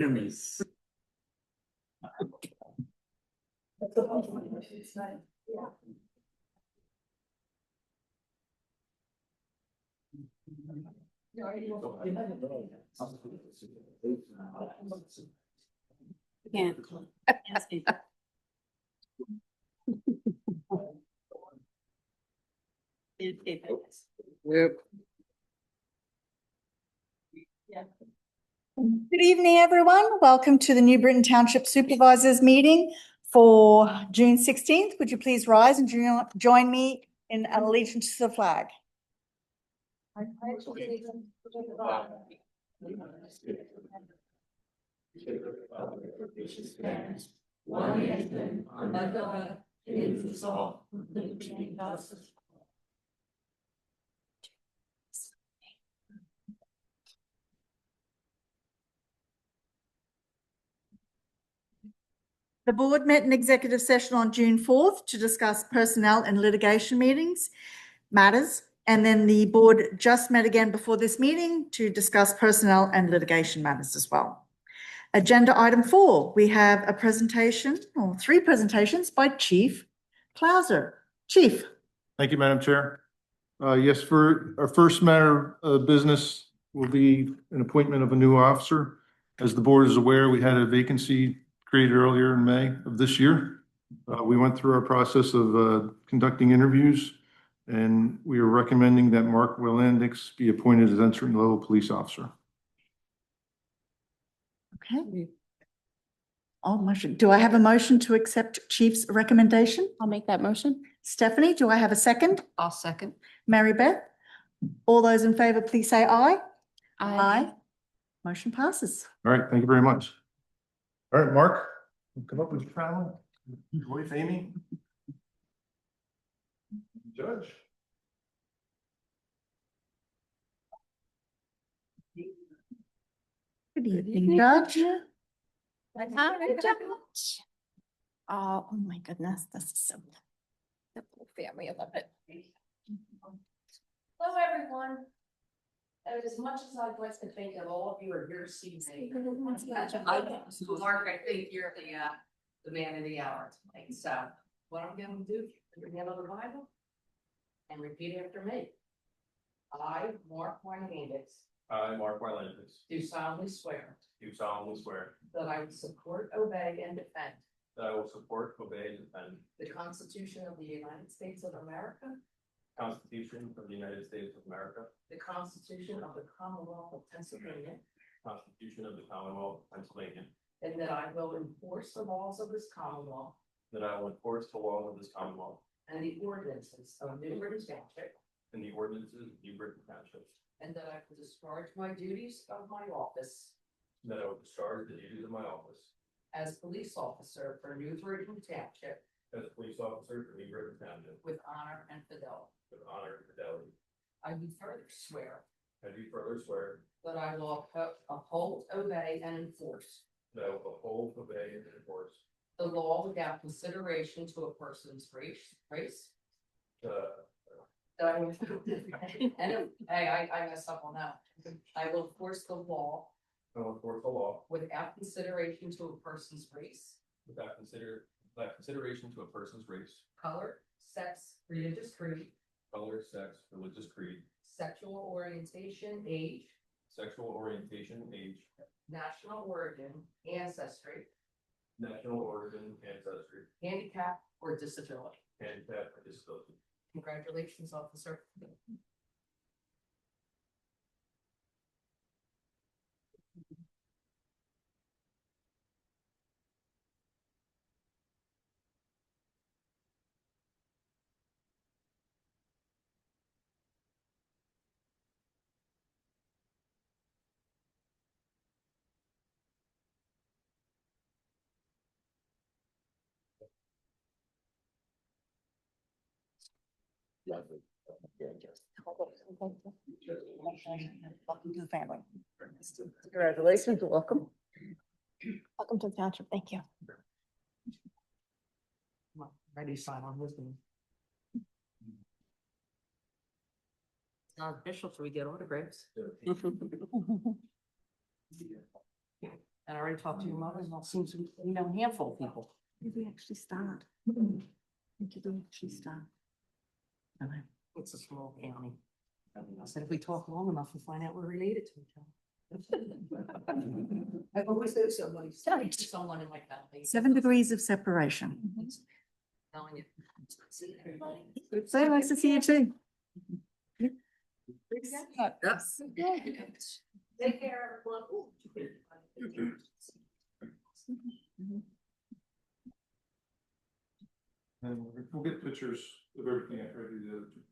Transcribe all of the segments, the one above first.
Enemies. Yeah. Yep. Good evening, everyone. Welcome to the New Britain Township Supervisors meeting for June 16th. Would you please rise and join me in an allegiance to the flag? One nation under God, indivisible, with liberty and justice. The board met in executive session on June 4th to discuss personnel and litigation matters. And then the board just met again before this meeting to discuss personnel and litigation matters as well. Agenda item 4, we have a presentation or 3 presentations by Chief Clauser. Chief. Thank you, Madam Chair. Yes, for our first matter of business will be an appointment of a new officer. As the board is aware, we had a vacancy created earlier in May of this year. We went through our process of conducting interviews, and we are recommending that Mark Willandix be appointed as entry level police officer. Okay. Do I have a motion to accept Chief's recommendation? I'll make that motion. Stephanie, do I have a second? I'll second. Mary Beth? All those in favor, please say aye. Motion passes. All right, thank you very much. All right, Mark, come up with your family. Your wife, Amy. Judge. Good evening, Judge. Oh my goodness, this is so. The whole family, I love it. Hello, everyone. As much as I'd like to think that all of you are here to see me. Mark, I think you're the man of the hour tonight. So what I'm gonna do, put your hand on the Bible and repeat after me. I, Mark Willandix, I, Mark Willandix, do solemnly swear do solemnly swear that I will support, obey, and defend that I will support, obey, and defend the Constitution of the United States of America, the Constitution of the United States of America, the Constitution of the Commonwealth of Pennsylvania, the Constitution of the Commonwealth of Pennsylvania, and that I will enforce the laws of this Commonwealth that I will enforce the laws of this Commonwealth and the ordinances of New Britain Township, and the ordinances of New Britain Township, and that I will discharge my duties of my office and that I will discharge the duties of my office as police officer for New Britain Township as a police officer for New Britain Township with honor and fidelity. with honor and fidelity. I do further swear I do further swear that I will uphold, obey, and enforce that I will uphold, obey, and enforce the law without consideration to a person's race. the That I will, and hey, I messed up on that. I will enforce the law I will enforce the law without consideration to a person's race, without consideration to a person's race, color, sex, religious creed, color, sex, religious creed, sexual orientation, age, sexual orientation, age, national origin, ancestry, national origin, ancestry, handicap, or disability. handicap, or disability. Congratulations, officer. Welcome to the family. Congratulations, welcome. Welcome to the township, thank you. Ready to sign on this one. It's not official till we get autographs. And I already talked to your mother, and it seems to be, you know, a handful of people. Did we actually start? Did we actually start? It's a small county. I said, if we talk long enough, we'll find out we're related to each other. I always know somebody, someone in my family. 7 degrees of separation. Telling you. So nice to see you too. Take care, everyone. And we'll get pictures of everything after I do the other two.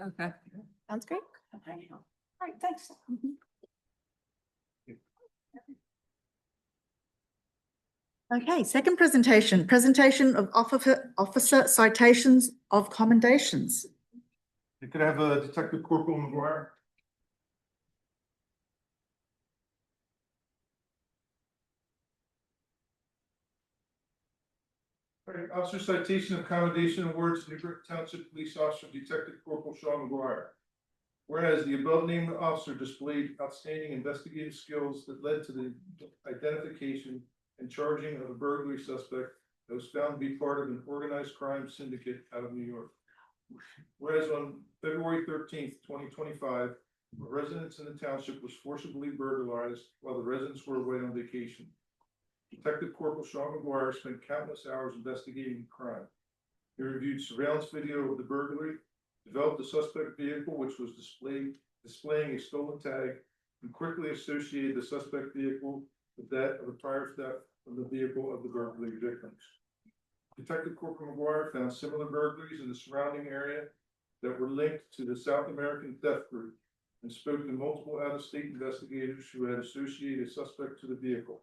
Okay. Sounds great. All right, thanks. Okay, second presentation of officer citations of commendations. You could have a Detective Corporal McGuire. All right, officer citation of commendation awards to Newburgh Township Police Officer Detective Corporal Sean McGuire. Whereas the above named officer displayed outstanding investigative skills that led to the identification and charging of a burglary suspect that was found to be part of an organized crime syndicate out of New York. Whereas on February 13th, 2025, residents in the township was forcibly burglarized while the residents were away on vacation. Detective Corporal Sean McGuire spent countless hours investigating the crime. He reviewed surveillance video of the burglary, developed the suspect vehicle, which was displaying a stolen tag, and quickly associated the suspect vehicle with that of a prior theft from the vehicle of the burglary victims. Detective Corporal McGuire found similar burglaries in the surrounding area that were linked to the South American theft group and spoke to multiple out-of-state investigators who had associated a suspect to the vehicle.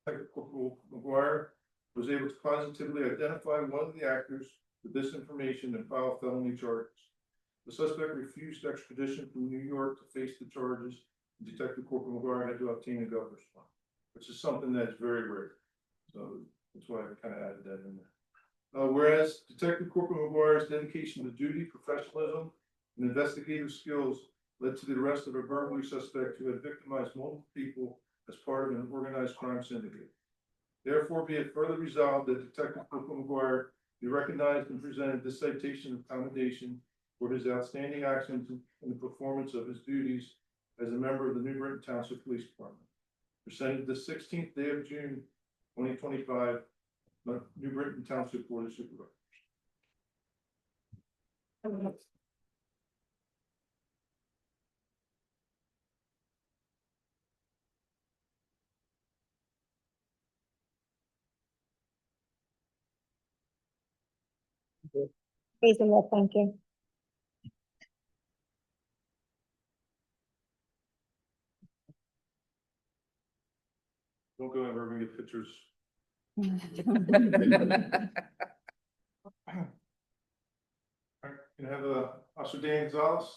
Detective Corporal McGuire was able to positively identify one of the actors with this information and file felony charges. The suspect refused extradition from New York to face the charges. Detective Corporal McGuire had to obtain a governor's bond, which is something that's very rare. So that's why I kind of added that in there. Whereas Detective Corporal McGuire's dedication to duty, professionalism, and investigative skills led to the arrest of a burglary suspect who had victimized multiple people as part of an organized crime syndicate. Therefore, be it further resolved that Detective Corporal McGuire be recognized and presented this citation of commendation for his outstanding actions in the performance of his duties as a member of the New Britain Township Police Department. Presented the 16th day of June, 2025, New Britain Township Board of Supervisors. Praise the Lord, thank you. Don't go ever and get pictures. All right, can I have Officer Dan Gonzalez?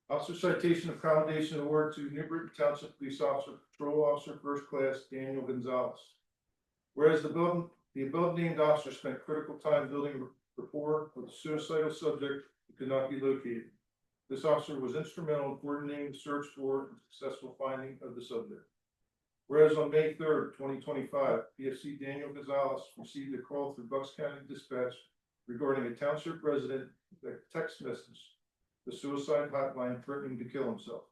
Officer citation of commendation award to New Britain Township Police Officer, Patrol Officer First Class Daniel Gonzalez. Whereas the above named officer spent critical time building rapport with a suicidal subject who could not be located. This officer was instrumental in coordinating the search for and successful finding of the subject. Whereas on May 3rd, 2025, PFC Daniel Gonzalez received a call through Bucks County Dispatch regarding a township resident that text message the suicide hotline threatening to kill himself.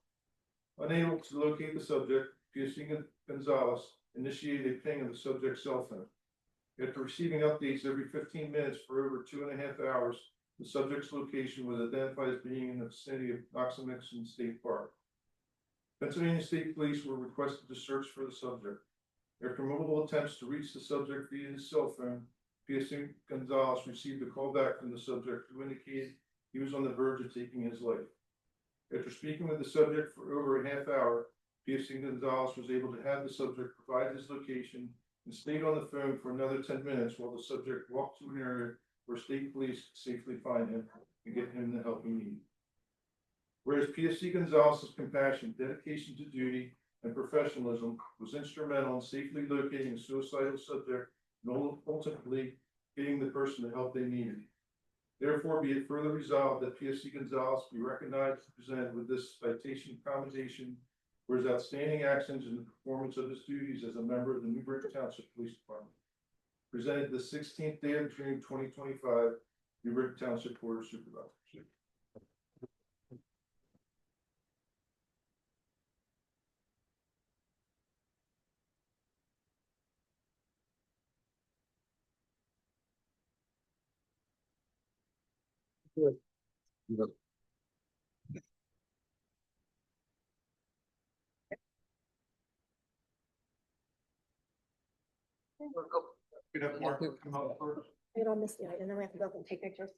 Unable to locate the subject, PFC Gonzalez initiated a ping of the subject's cell phone. After receiving updates every 15 minutes for over 2.5 hours, the subject's location was identified as being in the vicinity of Knox-Mixon State Park. Pennsylvania State Police were requested to search for the subject. After multiple attempts to reach the subject via his cell phone, PFC Gonzalez received a call back from the subject who indicated he was on the verge of taking his life. After speaking with the subject for over a half hour, PFC Gonzalez was able to have the subject provide his location and stayed on the phone for another 10 minutes while the subject walked to an area where state police could safely find him and get him the help he needed. Whereas PFC Gonzalez's compassion, dedication to duty, and professionalism was instrumental in safely locating a suicidal subject and ultimately getting the person the help they needed. Therefore, be it further resolved that PSC Gonzalez be recognized and presented with this citation commendation for his outstanding actions in the performance of his duties as a member of the Newburgh Township Police Department. Presented the 16th day of June 2025, Newburgh Township Board of Supervisors. We'd have Mark come out first. Get on this slide and then we have to go up and take pictures.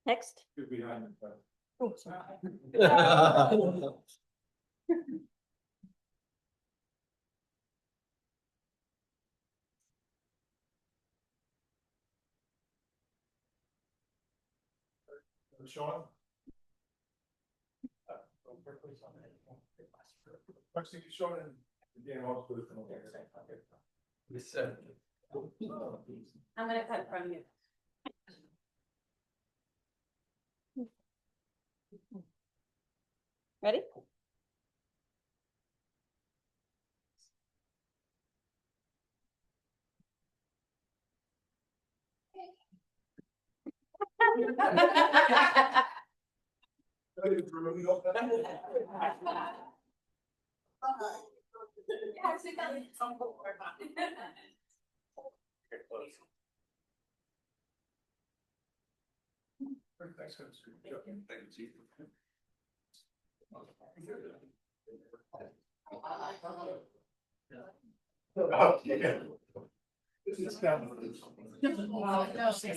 Next. You're behind the Oh, sorry. Sean? Actually, Sean and Dan also. I'm gonna cut from you. Ready?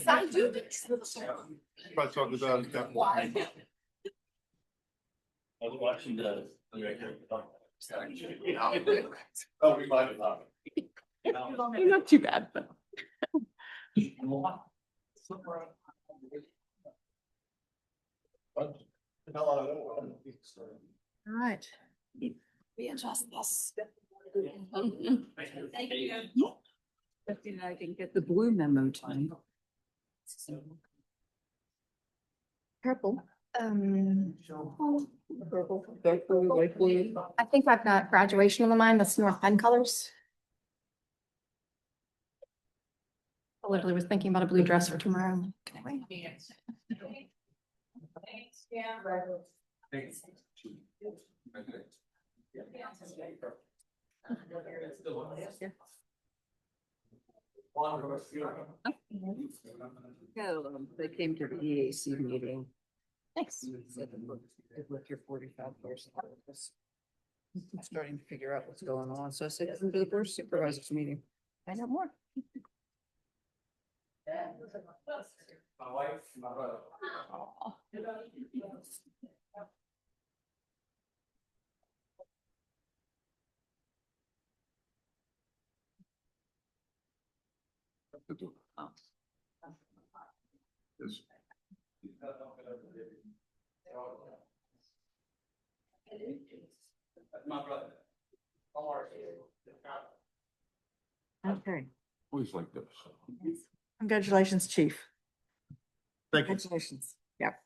I do this. If I talk about it, that one. I was watching the. Oh, we might have not. You're not too bad, but. All right. Readjust this. Thank you. I didn't get the blue memo time. Purple. Purple, dark blue, light blue. I think I've got graduation on the mind. That's North Penn colors. I literally was thinking about a blue dress for tomorrow. I'm like, can I wear it? They came to the EAC meeting. Thanks. Said, "Good luck, your 45 I'm starting to figure out what's going on. So I said, come to the board of supervisors meeting. Find out more. My wife, my brother. Yes. My brother. Okay. Always like this. Congratulations, Chief. Thank you. Congratulations. Yep.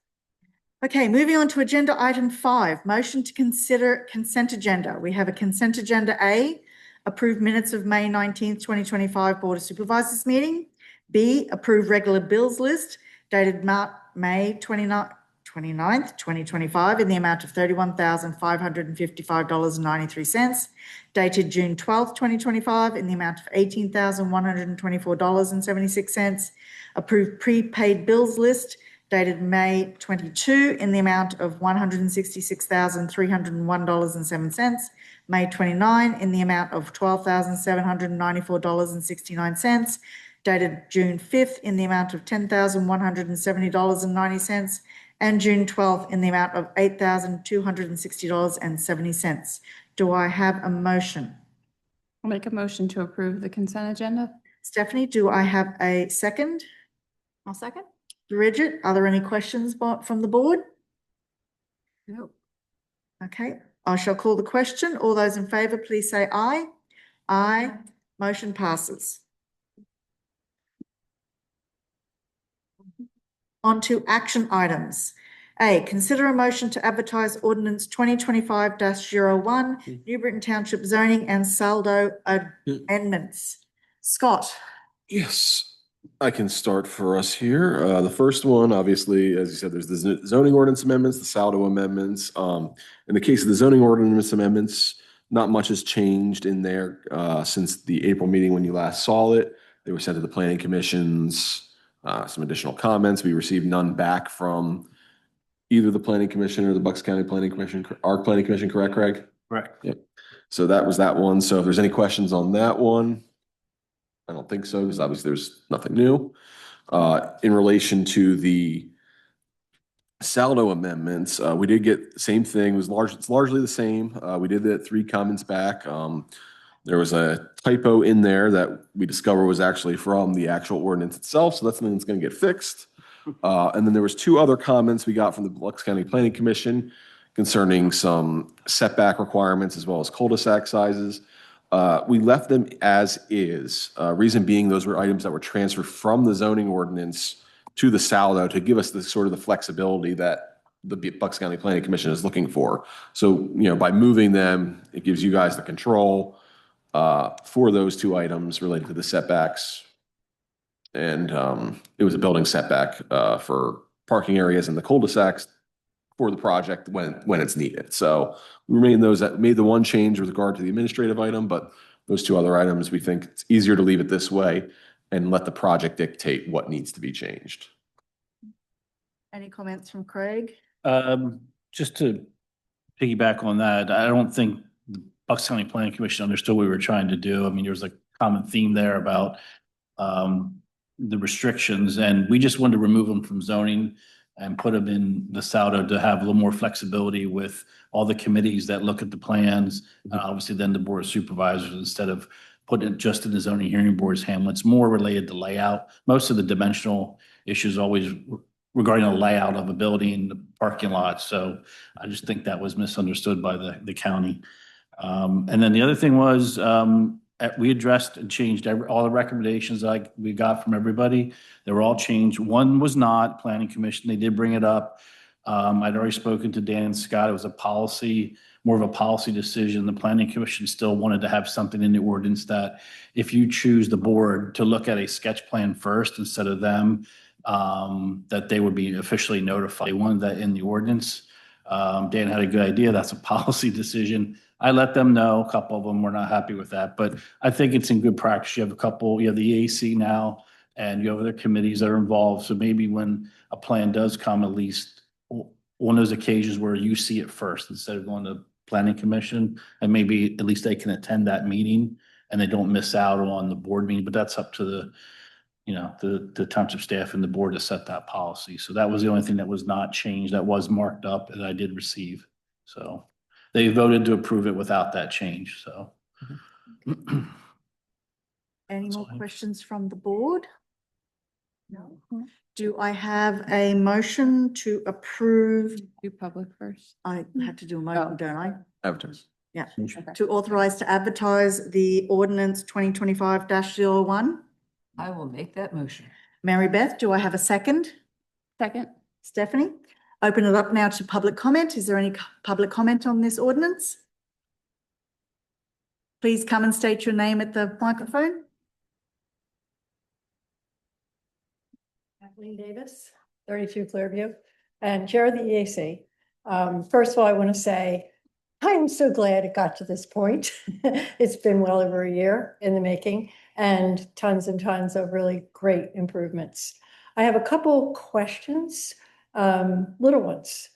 Okay, moving on to agenda item 5, motion to consider consent agenda. We have a consent agenda A, approve minutes of May 19th, 2025 Board of Supervisors meeting. B, approve regular bills list dated May 29th, 2025 in the amount of $31,555.93, dated June 12th, 2025 in the amount of $18,124.76. Approve prepaid bills list dated May 22 in the amount of $166,301.07. May 29 in the amount of $12,794.69. dated June 5th in the amount of $10,170.90 and June 12th in the amount of $8,260.70. Do I have a motion? I'll make a motion to approve the consent agenda. Stephanie, do I have a second? I'll second. Bridget, are there any questions from the board? No. Okay, I shall call the question. All those in favour, please say aye. Aye. Motion passes. On to action items. A, consider a motion to advertise ordinance 2025-01, New Britain Township zoning and saldo amendments. Scott. Yes, I can start for us here. The first one, obviously, as you said, there's the zoning ordinance amendments, the saldo amendments. In the case of the zoning ordinance amendments, not much has changed in there since the April meeting when you last saw it. They were sent to the planning commissions, some additional comments. We received none back from either the planning commission or the Bucks County Planning Commission, our planning commission, correct, Craig? Correct. Yep. So that was that one. So if there's any questions on that one, I don't think so, because obviously there's nothing new. In relation to the saldo amendments, we did get the same thing. It's largely the same. We did get 3 comments back. There was a typo in there that we discovered was actually from the actual ordinance itself, so that's something that's going to get fixed. And then there was 2 other comments we got from the Bucks County Planning Commission concerning some setback requirements as well as cul-de-sac sizes. We left them as is. Reason being, those were items that were transferred from the zoning ordinance to the saldo to give us the sort of the flexibility that the Bucks County Planning Commission is looking for. So, by moving them, it gives you guys the control for those 2 items related to the setbacks. And it was a building setback for parking areas in the cul-de-sacs for the project when it's needed. So we made the one change with regard to the administrative item, but those 2 other items, we think it's easier to leave it this way and let the project dictate what needs to be changed. Any comments from Craig? Just to piggyback on that, I don't think the Bucks County Planning Commission understood what we were trying to do. I mean, there was a common theme there about the restrictions, and we just wanted to remove them from zoning and put them in the saldo to have a little more flexibility with all the committees that look at the plans. Obviously, then the board of supervisors, instead of putting it just in the zoning hearing board's hand, it's more related to layout. Most of the dimensional issues always regarding the layout of a building, the parking lot. So I just think that was misunderstood by the county. And then the other thing was, we addressed and changed all the recommendations we got from everybody. They were all changed. One was not planning commission. They did bring it up. I'd already spoken to Dan and Scott. It was more of a policy decision. The planning commission still wanted to have something in the ordinance that if you choose the board to look at a sketch plan first instead of them, that they would be officially notified. They wanted that in the ordinance. Dan had a good idea. That's a policy decision. I let them know. A couple of them were not happy with that, but I think it's in good practice. You have the EAC now, and you have other committees that are involved. So maybe when a plan does come, at least one of those occasions where you see it first instead of going to planning commission, and maybe at least they can attend that meeting and they don't miss out on the board meeting. But that's up to the township staff and the board to set that policy. So that was the only thing that was not changed, that was marked up, and I did receive. So they voted to approve it without that change, so. Any That's more fine. questions from the board? No. Do I have a motion to approve? Do public first. I have to do a motion, Oh. don't I? Advertise. To authorize to advertise the ordinance 2025-01. I will make that motion. Mary Beth, do I have a second? Second. Stephanie? Open it up now to public comment. Is there any public comment on this ordinance? Please come and state your name at the microphone. Kathleen Davis, 32 Clearview, and Chair of the EAC. First of all, I want to say, I'm so glad it got to this point. It's been well over a year in the making and tons of really great improvements. I have a couple questions, little ones.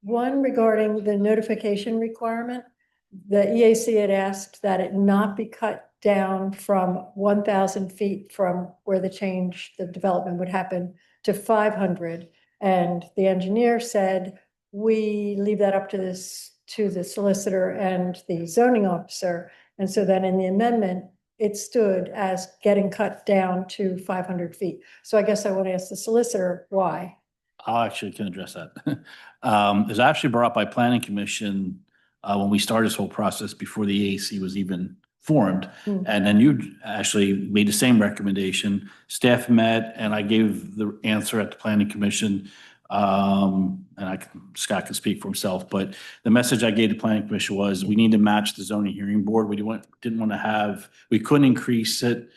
One regarding the notification requirement. The EAC had asked that it not be cut down from 1,000 feet from where the development would happen to 500. And the engineer said, we leave that up to the solicitor and the zoning officer. And so then in the amendment, it stood as getting cut down to 500 feet. So I guess I want to ask the solicitor why. I actually can address that. It was actually brought up by planning commission when we started this whole process before the EAC was even formed. Hmm. And then you actually made the same recommendation. Staff met and I gave the answer at the planning commission. Scott can speak for himself, but the message I gave the planning commission was we need to match the zoning hearing board. We didn't want to have, we couldn't increase it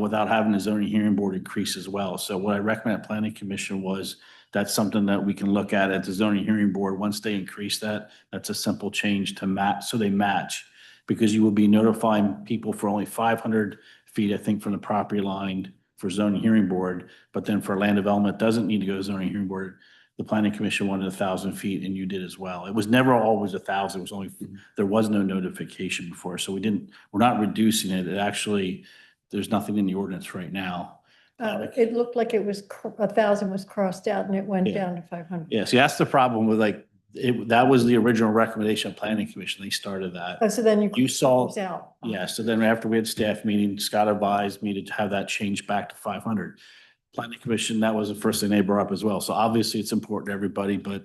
without having the zoning hearing board increase as well. So what I recommend at planning commission was that's something that we can look at the zoning hearing board. Once they increase that, that's a simple change to match, so they match. Because you will be notifying people for only 500 feet, I think, from the property line for zoning hearing board. But then for land development, doesn't need to go to zoning hearing board. The planning commission wanted 1,000 feet and you did as well. It was never always 1,000. It was only, there was no notification before. So we're not reducing it. It actually, there's nothing in the ordinance right now. It looked like it was 1,000 was crossed out and it went Yeah. down to 500. Yeah, see, that's the problem with that was the original recommendation of planning commission. They started that. Oh, so then You saw- crossed out. Yeah, so then after we had staff meeting, Scott advised me to have that changed back to 500. Planning commission, that was the first thing they brought up as well. So obviously it's important to everybody, but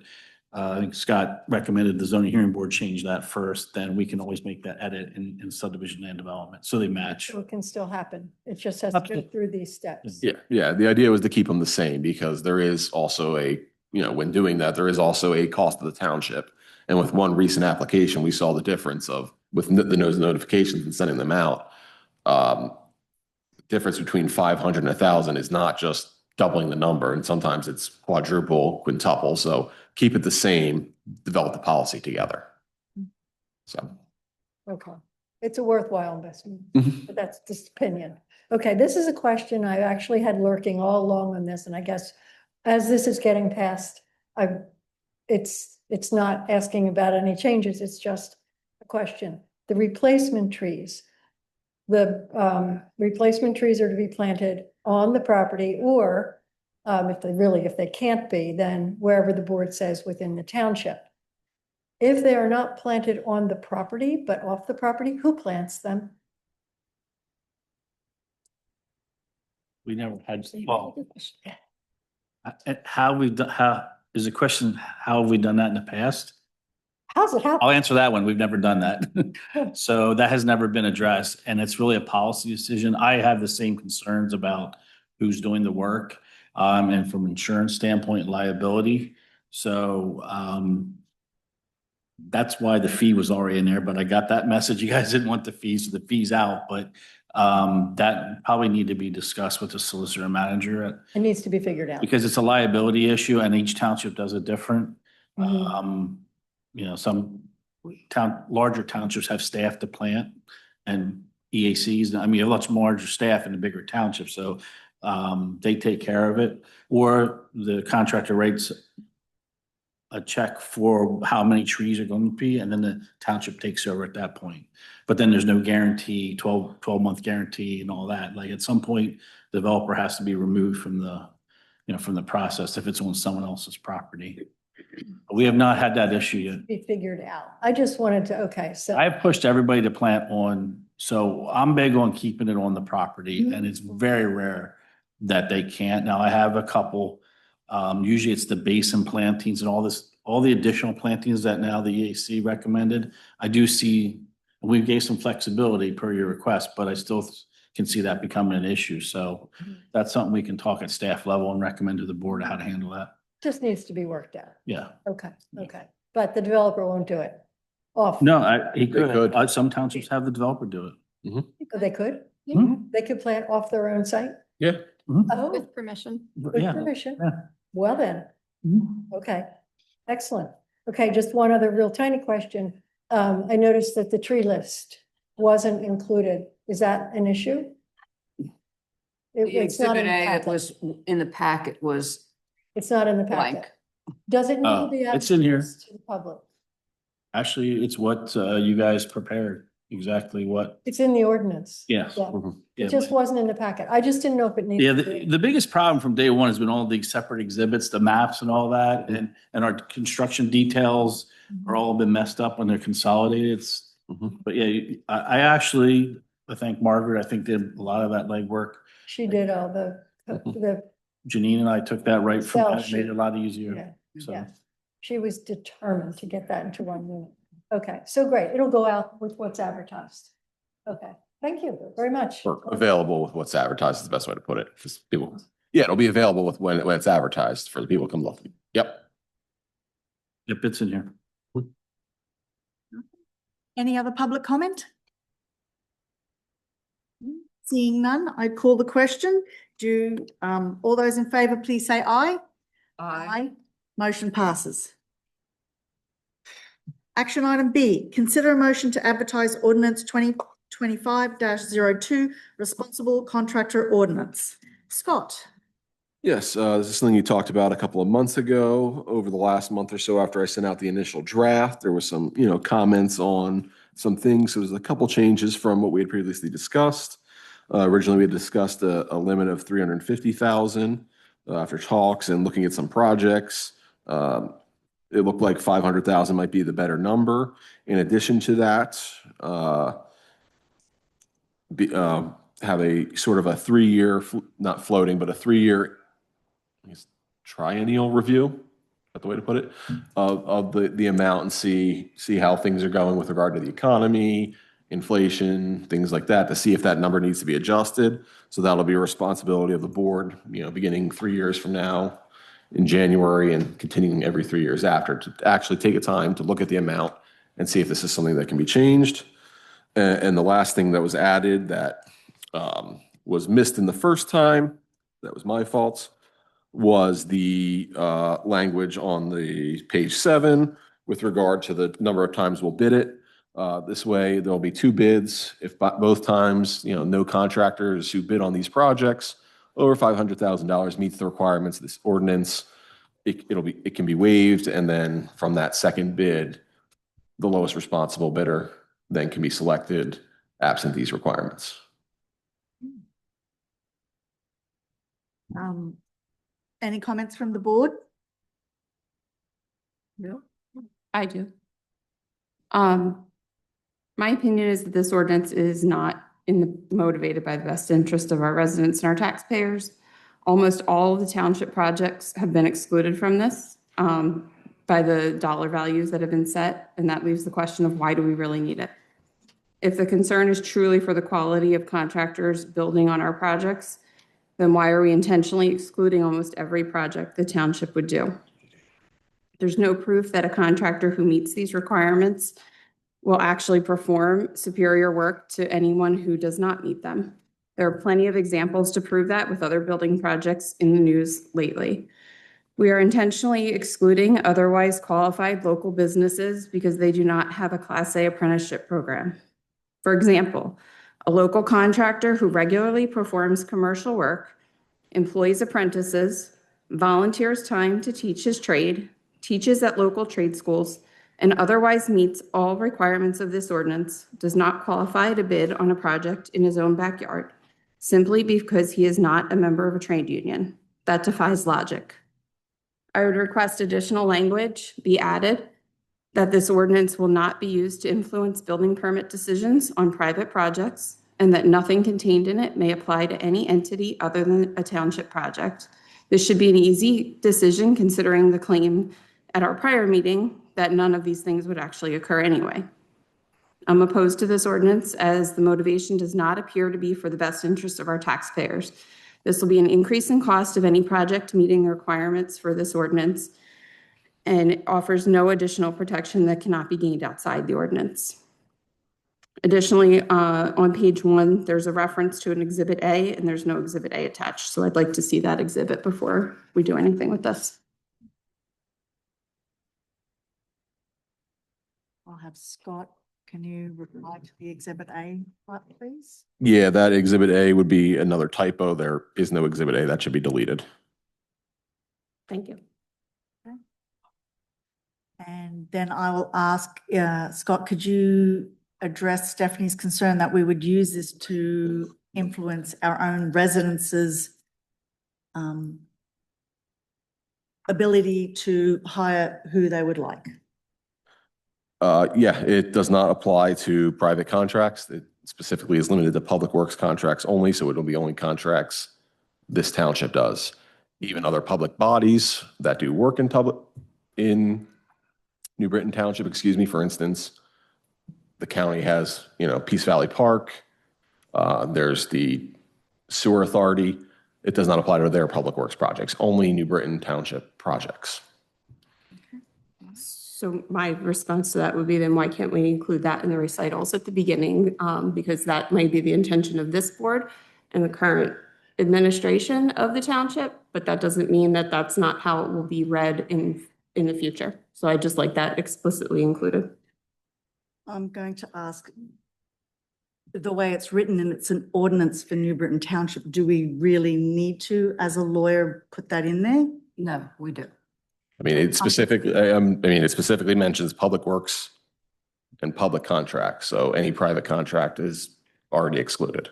I think Scott recommended the zoning hearing board change that first, then we can always make that edit in subdivision and development. So they match. So it can still happen. It just has to go Absolutely. through these steps. Yeah, the idea was to keep them the same because there is also when doing that, there is also a cost to the township. And with one recent application, we saw the difference with the notifications and sending them out. Difference between 500 and 1,000 is not just doubling the number, and sometimes it's quadruple, quintuple. So keep it the same, develop the policy together. So. Okay. It's a worthwhile investment, Mhm. but that's just opinion. Okay, this is a question I actually had lurking all along on this, and I guess as this is getting passed, it's not asking about any changes, it's just a question. The replacement trees. The replacement trees are to be planted on the property or if they can't be, then wherever the board says within the township. If they are not planted on the property, but off the property, who plants them? We never had, well, how we've done, how, is the question, how have we done that in the past? How's it happen? I'll answer that one. We've never done that. So that has never been addressed and it's really a policy decision. I have the same concerns about who's doing the work and from insurance standpoint, liability. So that's why the fee was already in there, but I got that message. You guys didn't want the fees, so the fee's out, but that probably need to be discussed with the solicitor manager It needs to be figured out. because it's a liability issue and each township does it different. Mhm. Some larger townships have staff to plant and EACs. I mean, you have lots larger staff in the bigger townships, so they take care of it. Or the contractor writes a check for how many trees are going to be, and then the township takes over at that point. But then there's no guarantee, 12-month guarantee and all that. Like at some point, the developer has to be removed from the process if it's on someone else's property. We have not had that issue yet. Be figured out. I just wanted to, okay, so. I've pushed everybody to plant on, so I'm big on keeping it on the property and it's very rare that they can't. Now I have a couple, usually it's the basin plantings and all the additional plantings that now the EAC recommended. I do see, we gave some flexibility per your request, but I still can see that becoming an issue. So that's something we can talk at staff level and recommend to the board how to handle that. Just needs to be worked out. Yeah. Okay, okay. But the developer won't do it. Off. No, he They could. could. Some townships have the developer do it. They could? Mhm. They could plant off their own site? Yeah. Oh, With permission. with Yeah. permission? Yeah. Well then, Mhm. okay, excellent. Okay, just one other real tiny question. I noticed that the tree list wasn't included. Is that an issue? The It's not exhibit in the A that packet. was in the packet was It's not in the blank. packet. Does it need Oh, to be it's in here. advertised to the public? Actually, it's what you guys prepared. exactly what, It's in the ordinance. yes. Yeah, Yeah, it just wasn't in the packet. I just didn't know if it Yeah, needed. to the, be. the biggest problem from day one has been all the separate exhibits, the maps and all that, and our construction details are all been messed up when they're consolidated. Mhm. But yeah, I actually, I thank Margaret, I think did a lot of that legwork. She did all the, Janine and I took that right from, Excel that, made it sheet. a lot easier. yeah, So, yeah. She was determined to get that into 1 minute. Okay, so great. It'll go out with what's advertised. Okay, thank you very much. Or available with what's advertised is the best way to put it. Just people, yeah, it'll be available with when it's advertised for the people to come look. Yep. yep, it's in here. Any other public comment? Seeing none, I call the question. Do, all those in favor, please say aye. Aye. Motion passes. Action item B, consider a motion to advertise ordinance 2025-02, responsible contractor ordinance. Scott? Yes, this is something you talked about a couple of months ago. Over the last month or so after I sent out the initial draft, there was some, comments on some things. There was a couple changes from what we had previously discussed. Originally, we had discussed a limit of 350,000 after talks and looking at some projects. It looked like 500,000 might be the better number. In addition to that, have a sort of a 3-year, not floating, but a 3-year triennial review, is that the way to put it, of the amount and see how things are going with regard to the economy, inflation, things like that, to see if that number needs to be adjusted. So that'll be a responsibility of the board, beginning 3 years from now in January and continuing every 3 years after, to actually take a time to look at the amount and see if this is something that can be changed. And the last thing that was added that was missed in the first time, that was my fault, was the language on the page 7 with regard to the number of times we'll bid it. This way, there'll be 2 bids. If both times, no contractors who bid on these projects over $500,000 meets the requirements of this ordinance, it can be waived, and then from that second bid, the lowest responsible bidder then can be selected absent these requirements. Any comments from the board? No, I do. My opinion is that this ordinance is not motivated by the best interest of our residents and our taxpayers. Almost all of the township projects have been excluded from this by the dollar values that have been set, and that leaves the question of why do we really need it? If the concern is truly for the quality of contractors building on our projects, then why are we intentionally excluding almost every project the township would do? There's no proof that a contractor who meets these requirements will actually perform superior work to anyone who does not meet them. There are plenty of examples to prove that with other building projects in the news lately. We are intentionally excluding otherwise qualified local businesses because they do not have a Class A apprenticeship program. For example, a local contractor who regularly performs commercial work, employs apprentices, volunteers time to teach his trade, teaches at local trade schools, and otherwise meets all requirements of this ordinance, does not qualify to bid on a project in his own backyard, simply because he is not a member of a trade union. That defies logic. I would request additional language be added that this ordinance will not be used to influence building permit decisions on private projects, and that nothing contained in it may apply to any entity other than a township project. This should be an easy decision considering the claim at our prior meeting that none of these things would actually occur anyway. I'm opposed to this ordinance as the motivation does not appear to be for the best interest of our taxpayers. This will be an increase in cost of any project meeting the requirements for this ordinance, and it offers no additional protection that cannot be gained outside the ordinance. Additionally, on page 1, there's a reference to an Exhibit A, and there's no Exhibit A attached. So I'd like to see that exhibit before we do anything with this. I'll have Scott, can you reply to the Exhibit A, please? Yeah, that Exhibit A would be another typo. There is no Exhibit A. That should be deleted. Thank you. And then I will ask, Scott, could you address Stephanie's concern that we would use this to influence our own residences' ability to hire who they would like. Yeah, it does not apply to private contracts. It specifically is limited to public works contracts only, so it'll be only contracts this township does. Even other public bodies that do work in New Britain Township, excuse me, for instance, the county has, Peace Valley Park, there's the sewer authority. It does not apply to their public works projects, only New Britain Township projects. So my response to that would be, then why can't we include that in the recitals at the beginning? Because that might be the intention of this board and the current administration of the township, but that doesn't mean that that's not how it will be read in the future. So I just like that explicitly included. I'm going to ask, the way it's written and it's an ordinance for New Britain Township, do we really need to, as a lawyer, put that in there? No, we do. It specifically mentions public works and public contracts. So any private contract is already excluded.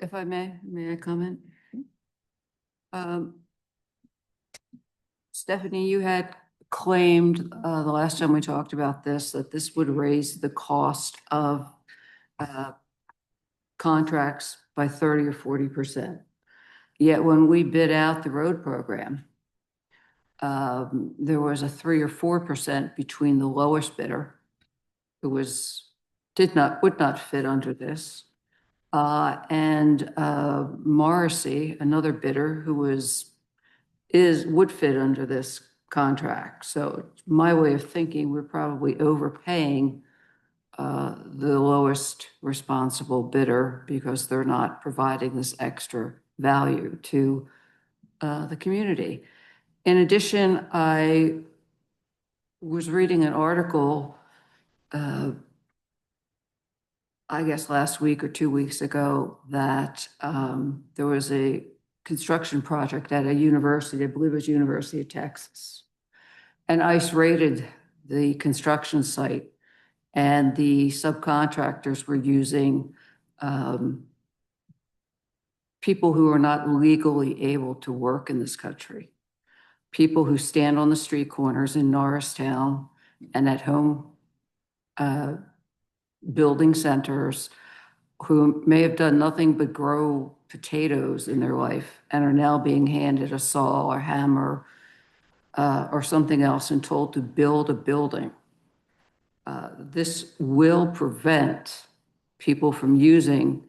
If I may I comment? Stephanie, you had claimed the last time we talked about this, that this would raise the cost of contracts by 30 or 40%. Yet when we bid out the road program, there was a 3 or 4% between the lowest bidder, who would not fit under this, and Morrissey, another bidder who would fit under this contract. So my way of thinking, we're probably overpaying the lowest responsible bidder because they're not providing this extra value to the community. In addition, I was reading an article, I guess last week or 2 weeks ago, that there was a construction project at a university, I believe it was University of Texas. And ICE raided the construction site, and the subcontractors were using people who are not legally able to work in this country. People who stand on the street corners in Norristown and at home building centers, who may have done nothing but grow potatoes in their life and are now being handed a saw or hammer or something else and told to build a building. This will prevent people from using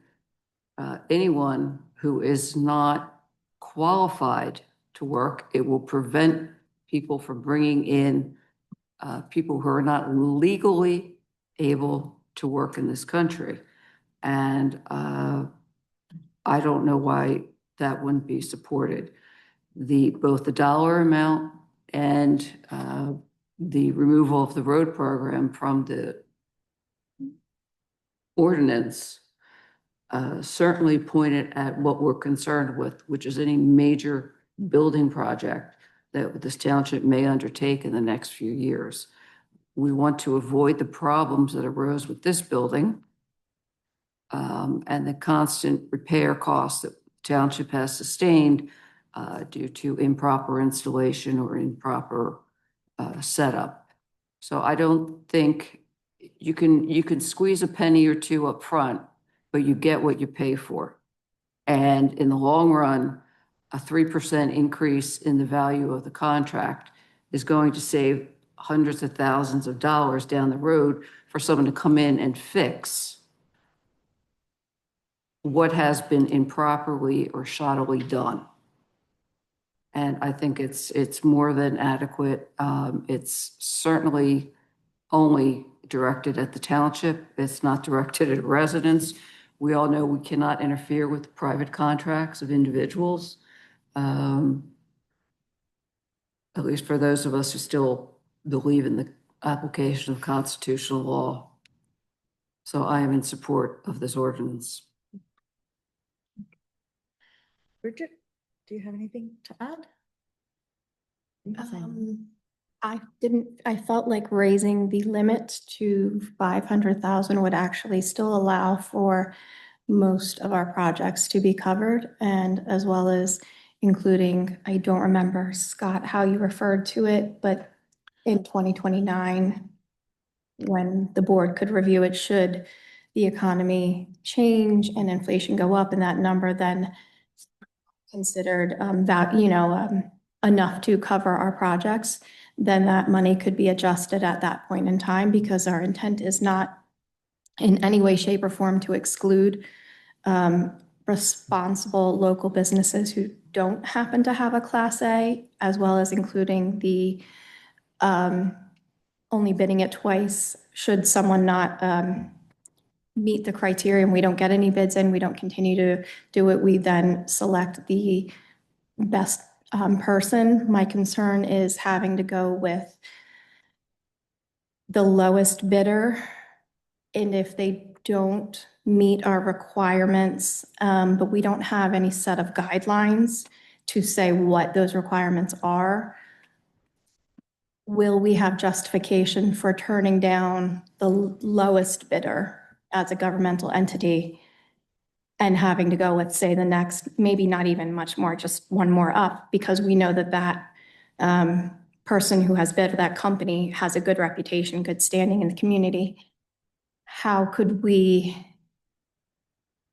anyone who is not qualified to work. It will prevent people from bringing in people who are not legally able to work in this country. And I don't know why that wouldn't be supported. Both the dollar amount and the removal of the road program from the ordinance certainly pointed at what we're concerned with, which is any major building project that this township may undertake in the next few years. We want to avoid the problems that arose with this building and the constant repair costs that the township has sustained due to improper installation or improper setup. So I don't think you can squeeze a penny or two up front, but you get what you pay for. And in the long run, a 3% increase in the value of the contract is going to save hundreds of thousands of dollars down the road for someone to come in and fix what has been improperly or shoddily done. And I think it's more than adequate. It's certainly only directed at the township. It's not directed at residents. We all know we cannot interfere with private contracts of individuals. At least for those of us who still believe in the application of constitutional law. So I am in support of this ordinance. Bridget, do you have anything to add? I felt like raising the limit to 500,000 would actually still allow for most of our projects to be covered, and as well as including, I don't remember, Scott, how you referred to it, but in 2029, when the board could review it, should the economy change and inflation go up, and that number then considered enough to cover our projects, then that money could be adjusted at that point in time, because our intent is not in any way, shape, or form to exclude responsible local businesses who don't happen to have a Class A, as well as including the only bidding it twice. Should someone not meet the criteria and we don't get any bids in, we don't continue to do it, we then select the best person. My concern is having to go with the lowest bidder, and if they don't meet our requirements, but we don't have any set of guidelines to say what those requirements are, will we have justification for turning down the lowest bidder as a governmental entity and having to go with, say, the next, maybe not even much more, just one more up, because we know that that person who has bid for that company has a good reputation, good standing in the community? How could we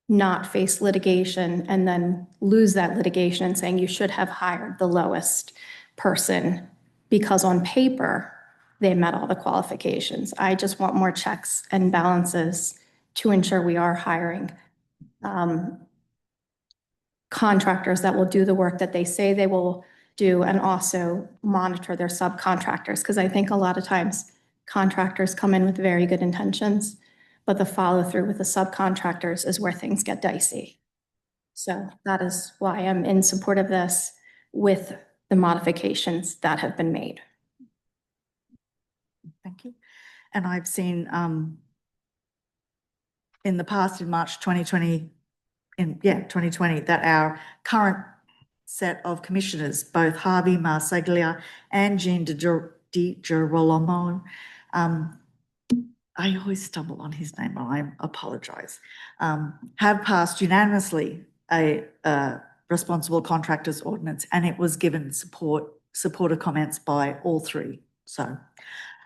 not face litigation and then lose that litigation and saying you should have hired the lowest person because on paper they met all the qualifications? I just want more checks and balances to ensure we are hiring contractors that will do the work that they say they will do, and also monitor their subcontractors. Because I think a lot of times contractors come in with very good intentions, but the follow through with the subcontractors is where things get dicey. So that is why I'm in support of this with the modifications that have been made. Thank you. And I've seen in the past, in March 2020, 2020, that our current set of commissioners, both Harvey Marseglia and Jean Di Girolamo, I always stumble on his name, I apologize, have passed unanimously a responsible contractors ordinance, and it was given supportive comments by all three. So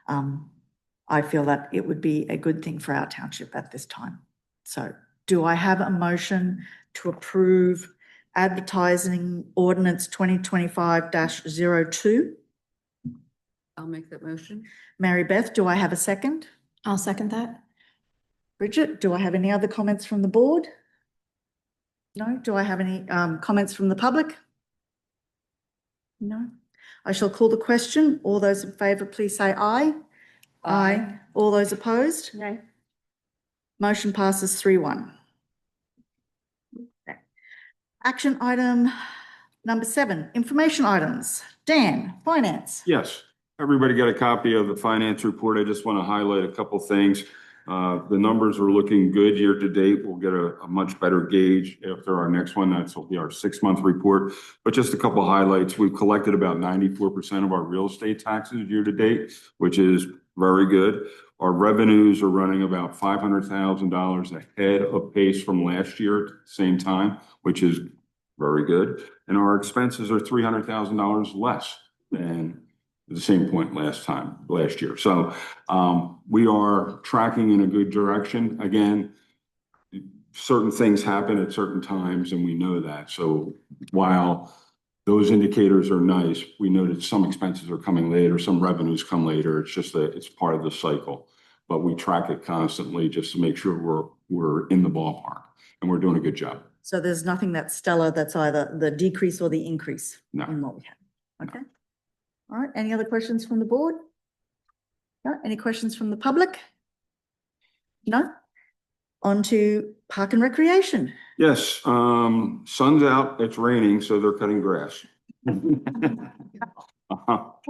I feel that it would be a good thing for our township at this time. So do I have a motion to approve advertising ordinance 2025-02? I'll make that motion. Mary Beth, do I have a second? I'll second that. Bridget, do I have any other comments from the board? No? Do I have any comments from the public? No? I shall call the question. All those in favour, please say aye. Aye. All those opposed? No. Motion passes 3-1. Okay. Action item number 7, information items. Dan, finance. Yes, everybody got a copy of the finance report. I just want to highlight a couple things. The numbers are looking good year to date. We'll get a much better gauge after our next one. That's will be our 6-month report. But just a couple highlights. We've collected about 94% of our real estate taxes year to date, which is very good. Our revenues are running about $500,000 ahead of pace from last year at the same time, which is very good. And our expenses are $300,000 less than the same point last year. So we are tracking in a good direction. Again, certain things happen at certain times, and we know that. So while those indicators are nice, we know that some expenses are coming later, some revenues come later. It's just that it's part of the cycle. But we track it constantly just to make sure we're in the ballpark, and we're doing a good job. So there's nothing that's stellar that's either the decrease or the increase No. in what we have. Okay. All right. Any other questions from the board? No. Any questions from the public? No. On to Park and Recreation. Yes, sun's out, it's raining, so they're cutting grass.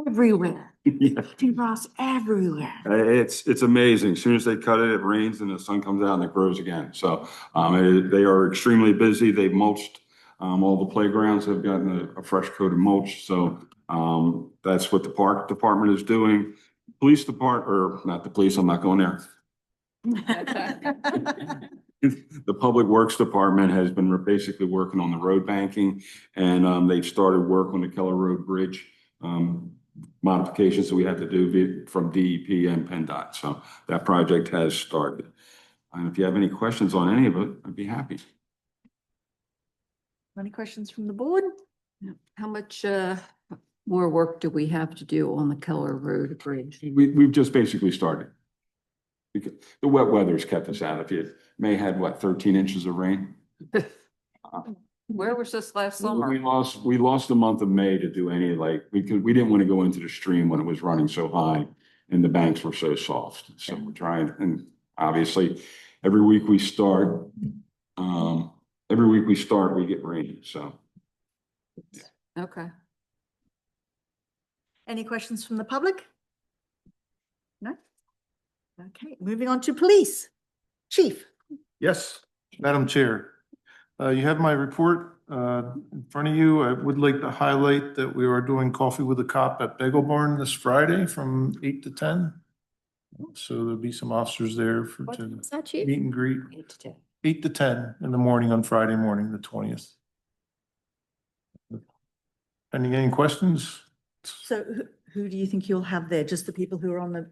Everywhere. Yeah. Grass everywhere. It's amazing. As soon as they cut it, it rains and the sun comes out and it grows again. So they are extremely busy. They've mulched all the playgrounds have gotten a fresh coat of mulch. So that's what the park department is doing. Police department, or not the police, I'm not going there. The Public Works Department has been basically working on the road banking, and they've started work on the Keller Road Bridge modifications that we had to do from DEP and PennDOT. So that project has started. And if you have any questions on any of it, I'd be happy. Any questions from the board? How much more work do we have to do on the Keller Road Bridge? We've just basically started. Because the wet weather's kept us out of it. May had, what, 13 inches of rain? Where was this last We summer? lost the month of May to do any, like, we didn't want to go into the stream when it was running so high and the banks were so soft. So we're trying, and obviously, every week we start, we get rain, so. Okay. Any questions from the public? No? Okay, moving on to police. Chief. Yes, Madam Chair. You have my report in front of you. I would like to highlight that we are doing Coffee with a Cop at Bagel Barn this Friday from 8 to 10. So there'll be some officers there for to What's that, Chief? meet and greet. 8 to 10. 8 to 10 in the morning on Friday morning, the 20th. Any questions? So who do you think you'll have there? Just the people who are on the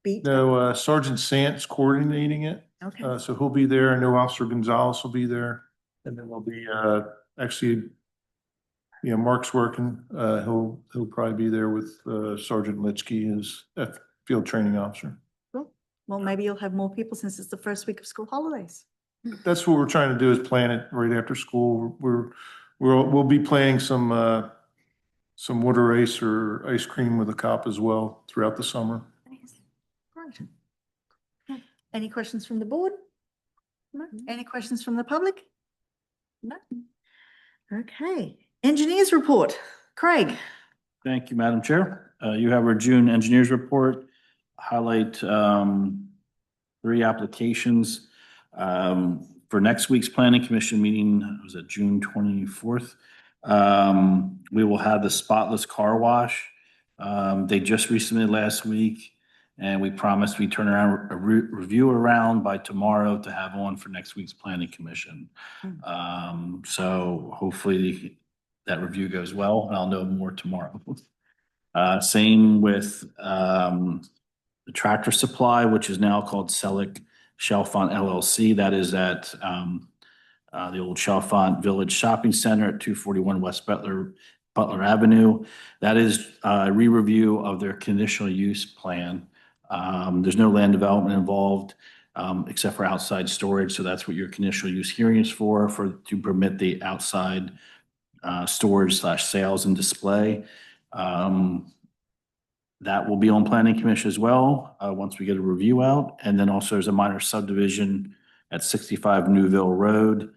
beat? No, Sergeant Sant's coordinating it. Okay, So he'll be there. I know Officer Gonzalez will be there. And then there'll be, actually, Mark's working. He'll probably be there with, Sergeant Litchkey, his field training officer. cool. Well, maybe you'll have more people since it's the first week of school holidays. That's what we're trying to do, is plan it right after school. We'll be playing some water ice or ice cream with a cop as well throughout the summer. Great. Any questions from the board? No? Any questions from the public? No? Okay. Engineers report. Craig. Thank you, Madam Chair. You have our June engineers report. Highlight 3 applications for next week's planning commission meeting. Was it June 24th? We will have the spotless car wash. They just resubmitted last week, and we promised we turn around a review around by tomorrow to have on for next week's planning commission. So hopefully that review goes well, and I'll know more tomorrow. Same with the Tractor Supply, which is now called Selick Chalfont LLC. That is at the old Chalfont Village Shopping Center at 241 West Butler Avenue. That is a re-review of their conditional use plan. There's no land development involved except for outside storage. So that's what your conditional use hearing is for to permit the outside storage / sales and display. That will be on planning commission as well once we get a review out. And then also there's a minor subdivision at 65 Newville Road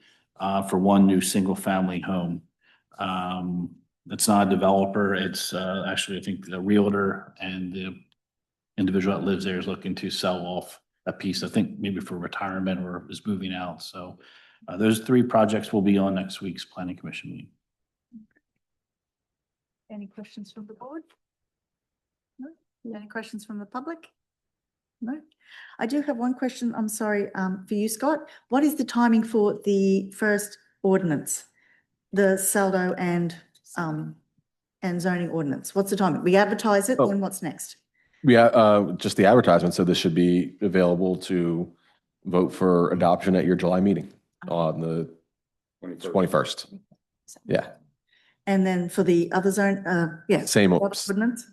for one new single family home. It's not a developer. It's actually, I think, the realtor, and the individual that lives there is looking to sell off a piece, I think maybe for retirement or is moving out. So those 3 projects will be on next week's planning commission meeting. Any questions from the board? No? Any questions from the public? No? I do have one question, I'm sorry, for you, Scott. What is the timing for the first ordinance? The Saldo and zoning ordinance? What's the timing? We advertise it, then what's next? Just the advertisement, so this should be available to vote for adoption at your July meeting on the 21st. Yeah, And then for the other zone, same, ordinance?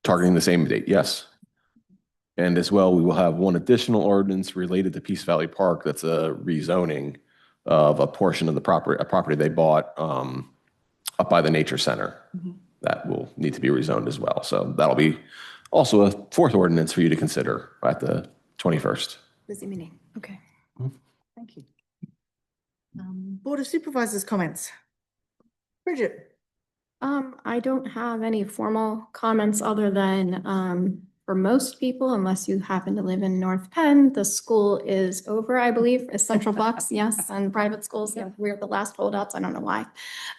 targeting the same date, yes. And as well, we will have one additional ordinance related to Peace Valley Park. That's a rezoning of a portion of the property, a property they bought up by the nature center. That will need to be rezoned as well. So that'll be also a 4th ordinance for you to consider at the 21st. Busy meeting. Okay. Thank you. Board of Supervisors comments. Bridget. I don't have any formal comments other than for most people, unless you happen to live in North Penn, the school is over, I believe, is Central Bucks, yes, and private schools, yeah, we're the last holdouts, I don't know why.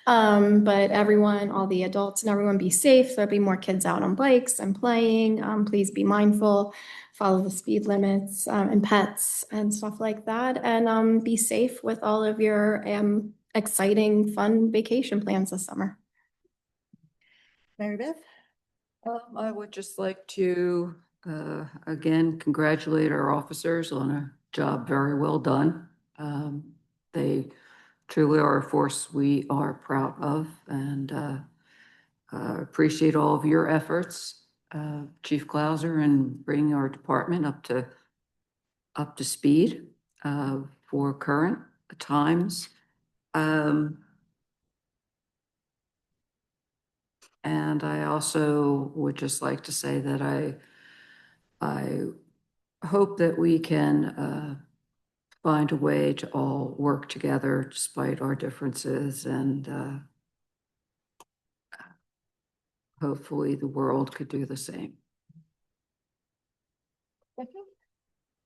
But everyone, all the adults and everyone be safe. There'll be more kids out on bikes and playing. Please be mindful, follow the speed limits, and pets and stuff like that. And be safe with all of your exciting, fun vacation plans this summer. Mary Beth? I would just like to, again, congratulate our officers on a job very well done. They truly are a force we are proud of, and appreciate all of your efforts, Chief Clauser, in bringing our department up to speed for current times. And I also would just like to say that I hope that we can find a way to all work together despite our differences, and hopefully the world could do the same.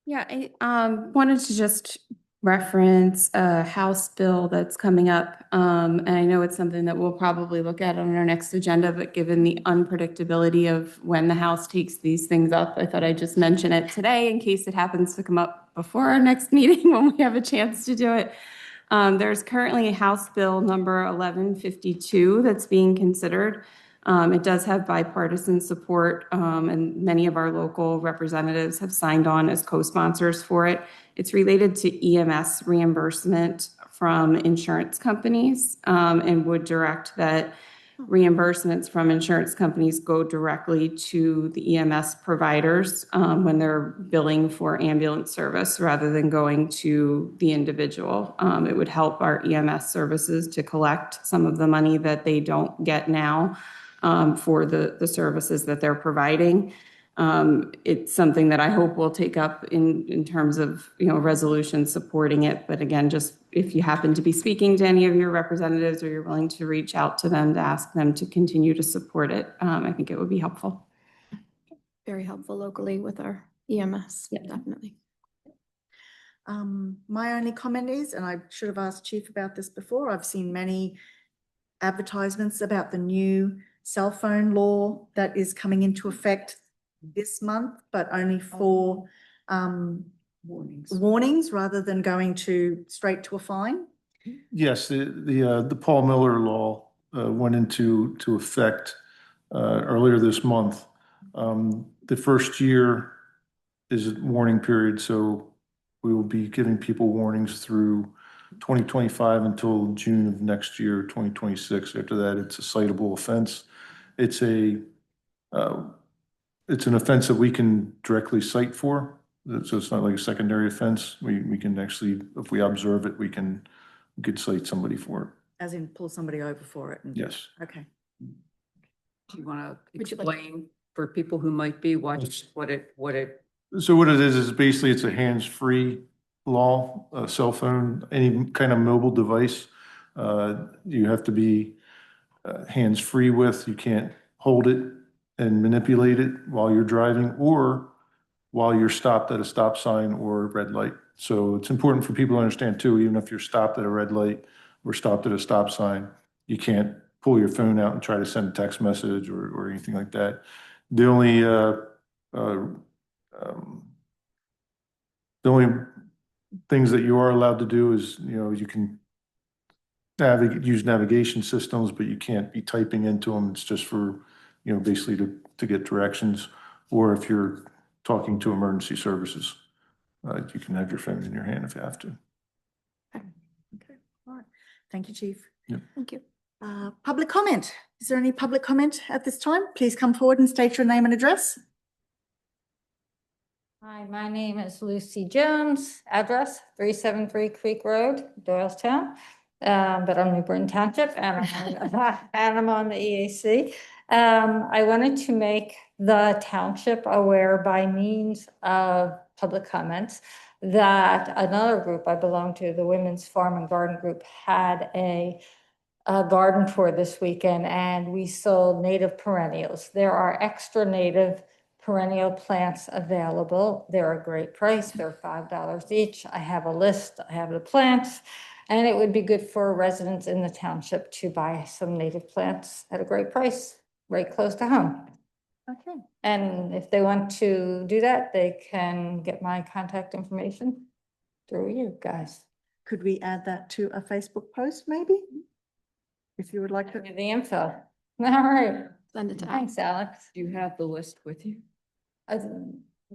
Yeah, I wanted to just reference a House bill that's coming up. And I know it's something that we'll probably look at on our next agenda, but given the unpredictability of when the House takes these things up, I thought I'd just mention it today in case it happens to come up before our next meeting when we have a chance to do it. There's currently a House Bill number 1152 that's being considered. It does have bipartisan support, and many of our local representatives have signed on as co-sponsors for it. It's related to EMS reimbursement from insurance companies, and would direct that reimbursements from insurance companies go directly to the EMS providers when they're billing for ambulance service rather than going to the individual. It would help our EMS services to collect some of the money that they don't get now for the services that they're providing. It's something that I hope we'll take up in terms of, resolution supporting it. But again, just if you happen to be speaking to any of your representatives or you're willing to reach out to them to ask them to continue to support it, I think it would be helpful. Very helpful locally with our EMS, Yeah. definitely. My only comment is, and I should have asked Chief about this before, I've seen many advertisements about the new cell phone law that is coming into effect this month, but only for warnings rather than going straight to a fine. Yes, the Paul Miller law went into effect earlier this month. The first year is a warning period, so we will be giving people warnings through 2025 until June of next year, 2026. After that, it's a citable offense. It's an offense that we can directly cite for. So it's not like a secondary offense. We can actually, if we observe it, we could cite somebody for it. As in pull somebody over for it? Yes. Okay. Do you want to Would you like- explain for people who might be watching what it So what it is basically it's a hands-free law, a cell phone, any kind of mobile device. You have to be hands-free with, you can't hold it and manipulate it while you're driving or while you're stopped at a stop sign or a red light. So it's important for people to understand too, even if you're stopped at a red light or stopped at a stop sign, you can't pull your phone out and try to send a text message or anything like that. The only things that you are allowed to do is, you can use navigation systems, but you can't be typing into them. It's just for, basically to get directions. Or if you're talking to emergency services, you can have your phone in your hand if you have to. Okay. All right. Thank you, Chief. Thank you. Public comment. Is there any public comment at this time? Please come forward and state your name and address. Hi, my name is Lucy Jones, address 373 Creek Road, Doylestown. But I'm New Britain Township and I'm on the EAC. I wanted to make the township aware by means of public comments that another group I belong to, the Women's Farm and Garden Group, had a garden tour this weekend and we sold native perennials. There are extra native perennial plants available. They're a great price. They're $5 each. I have a list. I have the plants. And it would be good for residents in the township to buy some native plants at a great price, right close to home. Okay. And if they want to do that, they can get my contact information through you guys. Could we add that to a Facebook post, maybe? If you would like to. Give you the info. All right. Send it to us. Thanks, Alex. Do you have the list with you?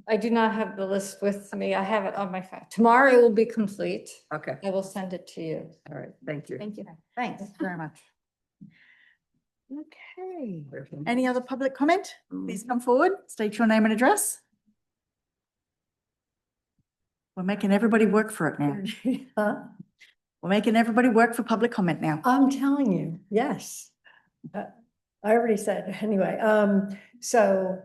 I do not have the list with me. I have it on my phone. Tomorrow it will be complete. Okay, I will send it to you. all right, thank you. Thank you. Thanks very much. Okay. Any other public comment? Please come forward, state your name and address. We're making everybody work for it now. Huh? We're making everybody work for public comment now. I'm telling you, yes. I already said, anyway, so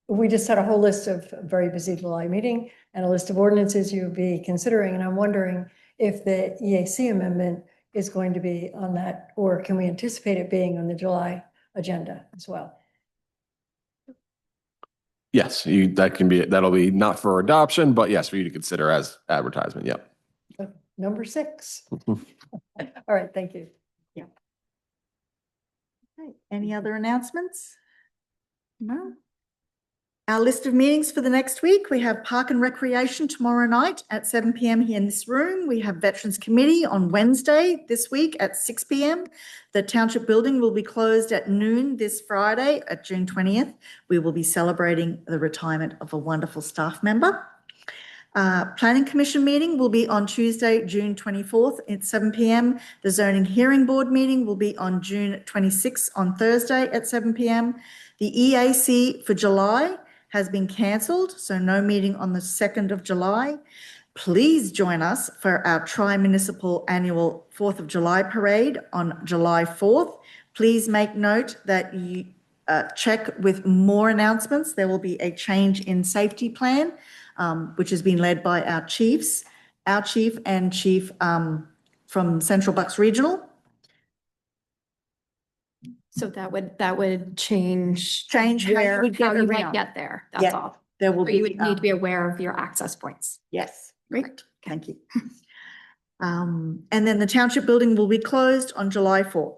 we just had a whole list of very busy July meeting and a list of ordinances you'll be considering, and I'm wondering if the EAC amendment is going to be on that, or can we anticipate it being on the July agenda as well? Yes, that'll be not for adoption, but yes, for you to consider as advertisement. Yep. Number 6. All right, thank you. Okay, any other announcements? No? Our list of meetings for the next week, we have Park and Recreation tomorrow night at 7 PM here in this room. We have Veterans Committee on Wednesday this week at 6 PM. The Township Building will be closed at noon this Friday at June 20th. We will be celebrating the retirement of a wonderful staff member. Planning Commission meeting will be on Tuesday, June 24th at 7 PM. The Zoning Hearing Board meeting will be on June 26th on Thursday at 7 PM. The EAC for July has been cancelled, so no meeting on the 2nd of July. Please join us for our tri-municipal annual 4th of July parade on July 4th. Please make note that you check with more announcements. There will be a change in safety plan, which has been led by our chiefs, our chief and chief from Central Bucks Regional. So that would change. Change how you would how get you might around. get there, that's Yeah, all. There will But you be. would need to be aware of your access points. Yes, great, thank you. And then the Township Building will be closed on July 4th.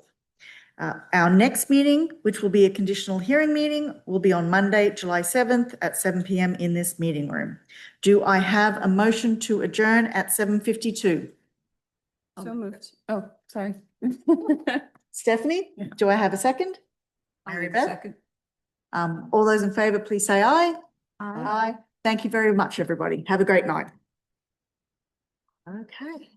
Our next meeting, which will be a conditional hearing meeting, will be on Monday, July 7th at 7 PM in this meeting room. Do I have a motion to adjourn at 7:52? So moved. Oh, sorry. Stephanie, do I have a second? Mary Beth? Second. All those in favor, please say aye. Aye. Thank you very much, everybody. Have a great night. Okay.